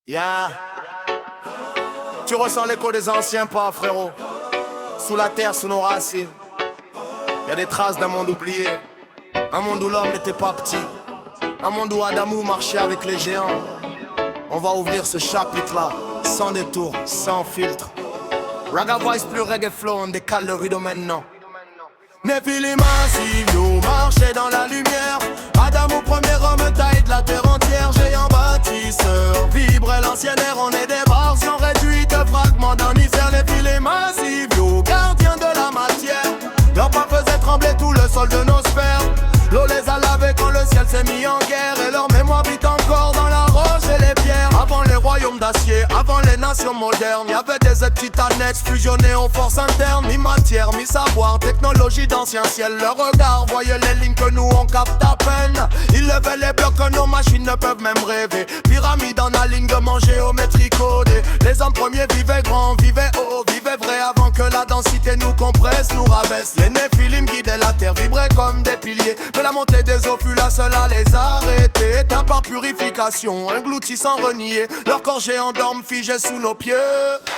Yeah. Tu ressens l'écho des anciens pas, frérot. Sous la terre, sous nos racines. Y'a des traces d'un monde oublié. Un monde où l'homme n'était pas petit. Un monde où Adamou marchait avec les géants. On va ouvrir ce chapitre-là, sans détour, sans filtre. Raga voice plus reggae flow, on décale le rideau maintenant. Nephilim massifs, nous marchaient dans la lumière. Adamou, premier homme taille de la terre entière. Géant bâtisseur, vibrait l'ancienne ère. On est des versions réduites, fragments d'un mystère. Nephilim massifs, nous gardiens de la matière. Leur pas faisait trembler tout le sol de nos sphères. L'eau les a lavés quand le ciel s'est mis en guerre. Et leur mémoire vit encore dans la roche et les pierres. Avant les royaumes d'acier, avant les nations modernes, y'avait des êtres titanesques fusionnés aux forces internes. Mi-matière, mi-savoir, technologie d'ancien ciel. Leur regard voyait les lignes que nous on capte à peine. Ils levaient les blocs que nos machines ne peuvent même rêver. Pyramide en alignement géométrique codé. Les hommes premiers vivaient grand, vivaient haut, vivaient vrai. Avant que la densité nous compresse, nous rabaisse. Les Nephilim guidaient la terre, vibraient comme des piliers. Mais la montée des eaux fut la seule à les arrêter. Éteint par purification, engloutis sans renier. Leur corps géant dorme figé sous nos pieds.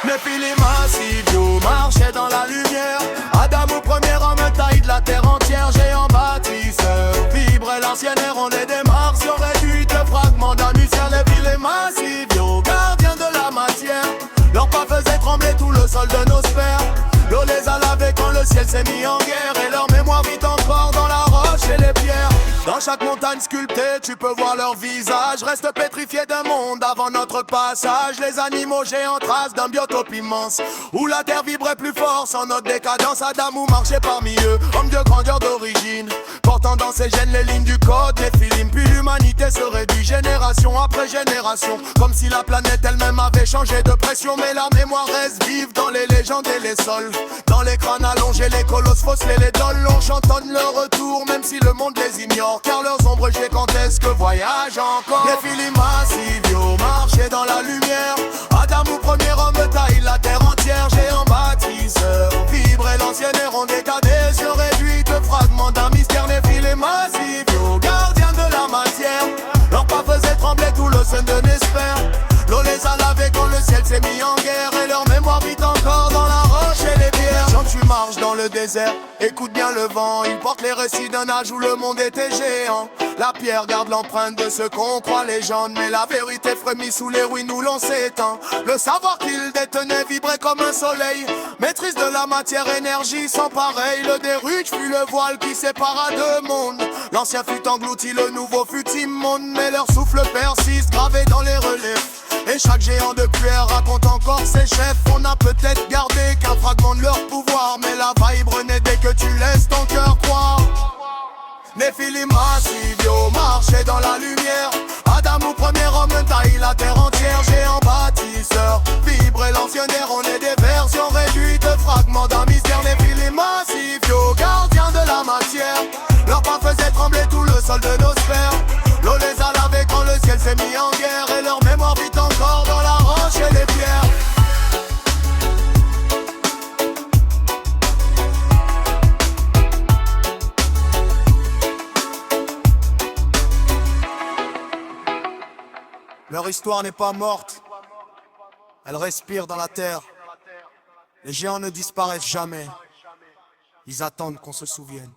Nephilim massifs, nous marchaient dans la lumière. Adamou, premier homme taille de la terre entière. Géant bâtisseur, vibrait l'ancienne ère. On est des martiaux réduites, fragments d'un mystère. Nephilim massifs, nous gardiens de la matière. Leur pas faisait trembler tout le sol de nos sphères. L'eau les a lavés quand le ciel s'est mis en guerre. Et leur mémoire vit encore dans la roche et les pierres. Dans chaque montagne sculptée, tu peux voir leur visage. Reste pétrifié d'un monde avant notre passage. Les animaux géants traces d'un biotope immense, où la terre vibrait plus fort sans notre décadence. Adamou marchait parmi eux, homme de grandeur d'origine, portant dans ses gènes les lignes du code Nephilim. Puis l'humanité se réduit génération après génération, comme si la planète elle-même avait changé de pression. Mais la mémoire reste vive dans les légendes et les sols. Dans les crânes allongés, les colosses fosselés, les dolls. On chantonne leur retour, même si le monde les ignore, car leurs ombres gigantesques voyagent encore. Nephilim massifs, yo, marchaient dans la lumière. Adamou, premier homme taille la terre entière. Géant bâtisseur, vibrait l'ancienne ère. On est adhésion réduite, fragments d'un mystère. Nephilim massifs, yo, gardiens de la matière. Leur pas faisait trembler tout le sein de Nesper. L'eau les a lavés quand le ciel s'est mis en guerre. Et leur mémoire vit encore dans la roche et les pierres. Quand tu marches dans le désert, écoute bien le vent. Il porte les récits d'un âge où le monde était géant. La pierre garde l'empreinte de ce qu'on croit légende. Mais la vérité frémit sous les ruines où l'on s'éteint. Le savoir qu'il détenait vibrait comme un soleil. Maîtrise de la matière, énergie sans pareil. Le déruge fut le voile qui sépara deux mondes. L'ancien fut englouti, le nouveau fut immonde. Mais leur souffle persiste, gravé dans les reliefs. Et chaque géant de cuir raconte encore ses chefs. On a peut-être gardé qu'un fragment de leur pouvoir, mais la vibe renaît dès que tu laisses ton cœur croire. Nephilim massifs, yo, marchaient dans la lumière. Adamou, premier homme taille la terre entière. Géant bâtisseur, vibrait l'ancienne ère. On est des versions réduites, fragments d'un mystère. Nephilim massifs, yo, gardiens de la matière. Leur pas faisait trembler tout le sol de nos sphères. L'eau les a lavés quand le ciel s'est mis en guerre. Et leur mémoire vit encore dans la roche et les pierres. Leur histoire n'est pas morte, elle respire dans la terre. Les géants ne disparaissent jamais, ils attendent qu'on se souvienne.